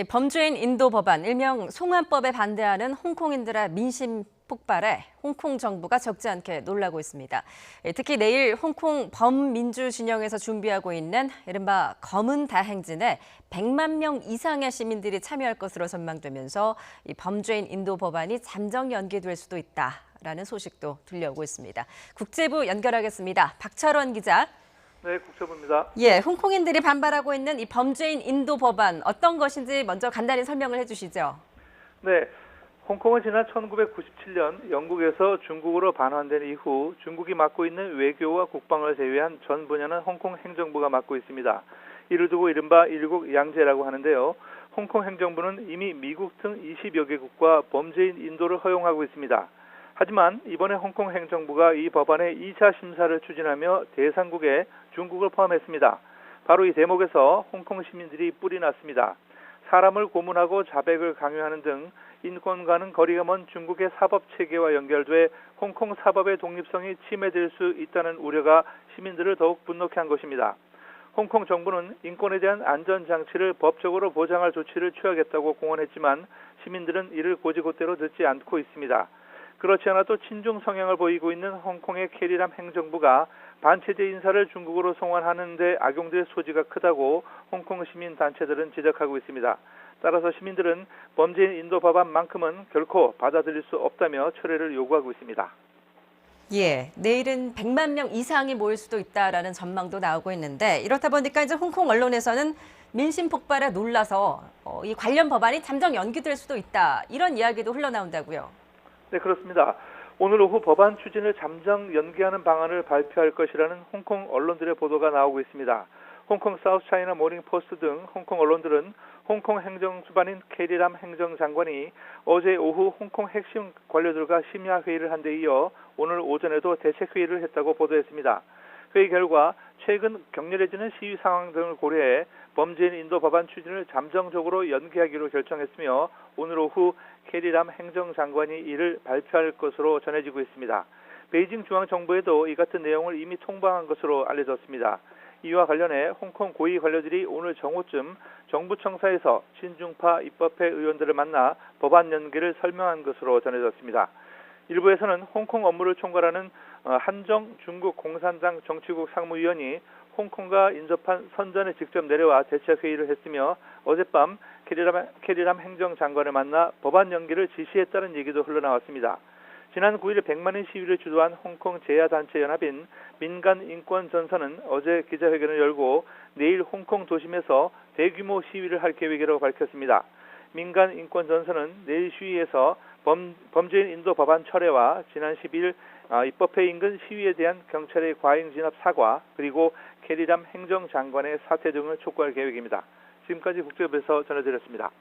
범죄인 인도 법안, 일명 송환법에 반대하는 홍콩인들의 민심 폭발에 홍콩 정부가 적지 않게 놀라고 있습니다. 특히 내일 홍콩 범민주 진영에서 준비하고 있는 이른바 검은 다행진에 100만 명 이상의 시민들이 참여할 것으로 전망되면서 이 범죄인 인도 법안이 잠정 연기될 수도 있다라는 소식도 들려오고 있습니다. 국제부 연결하겠습니다. 박철원 기자. 네, 국제부입니다. 홍콩인들이 반발하고 있는 이 범죄인 인도 법안 어떤 것인지 먼저 간단히 설명을 해주시죠. 네, 홍콩은 지난 1997년 영국에서 중국으로 반환된 이후 중국이 맡고 있는 외교와 국방을 제외한 전 분야는 홍콩 행정부가 맡고 있습니다. 이를 두고 이른바 일국 양제라고 하는데요. 홍콩 행정부는 이미 미국 등 20여 개국과 범죄인 인도를 허용하고 있습니다. 하지만 이번에 홍콩 행정부가 이 법안의 2차 심사를 추진하며 대상국에 중국을 포함했습니다. 바로 이 대목에서 홍콩 시민들이 뿔이 났습니다. 사람을 고문하고 자백을 강요하는 등 인권과는 거리가 먼 중국의 사법 체계와 연결돼 홍콩 사법의 독립성이 침해될 수 있다는 우려가 시민들을 더욱 분노케 한 것입니다. 홍콩 정부는 인권에 대한 안전장치를 법적으로 보장할 조치를 취하겠다고 공언했지만 시민들은 이를 고지고대로 듣지 않고 있습니다. 그렇지 않아도 친중 성향을 보이고 있는 홍콩의 캐리람 행정부가 반체제 인사를 중국으로 송환하는 데 악용될 소지가 크다고 홍콩 시민 단체들은 지적하고 있습니다. 따라서 시민들은 범죄인 인도 법안만큼은 결코 받아들일 수 없다며 철회를 요구하고 있습니다. 내일은 100만 명 이상이 모일 수도 있다라는 전망도 나오고 있는데 이렇다 보니까 이제 홍콩 언론에서는 민심 폭발에 놀라서 이 관련 법안이 잠정 연기될 수도 있다 이런 이야기도 흘러나온다고요. 네, 그렇습니다. 오늘 오후 법안 추진을 잠정 연기하는 방안을 발표할 것이라는 홍콩 언론들의 보도가 나오고 있습니다. 홍콩 사우스 차이나 모닝 포스트 등 홍콩 언론들은 홍콩 행정수반인 캐리람 행정장관이 어제 오후 홍콩 핵심 관료들과 심야 회의를 한 데 이어 오늘 오전에도 대책 회의를 했다고 보도했습니다. 회의 결과 최근 격렬해지는 시위 상황 등을 고려해 범죄인 인도 법안 추진을 잠정적으로 연기하기로 결정했으며 오늘 오후 캐리람 행정장관이 이를 발표할 것으로 전해지고 있습니다. 베이징 중앙정부에도 이 같은 내용을 이미 통보한 것으로 알려졌습니다. 이와 관련해 홍콩 고위 관료들이 오늘 정오쯤 정부청사에서 친중파 입법회 의원들을 만나 법안 연기를 설명한 것으로 전해졌습니다. 일부에서는 홍콩 업무를 총괄하는 한정 중국 공산당 정치국 상무위원이 홍콩과 인접한 선전에 직접 내려와 대책회의를 했으며 어젯밤 캐리람 행정장관을 만나 법안 연기를 지시했다는 얘기도 흘러나왔습니다. 지난 9일 100만인 시위를 주도한 홍콩 제야단체 연합인 민간인권전선은 어제 기자회견을 열고 내일 홍콩 도심에서 대규모 시위를 할 계획이라고 밝혔습니다. 민간인권전선은 내일 시위에서 범죄인 인도 법안 철회와 지난 10일 입법회 인근 시위에 대한 경찰의 과잉 진압 사과 그리고 캐리람 행정장관의 사퇴 등을 촉구할 계획입니다. 지금까지 국제부에서 전해드렸습니다.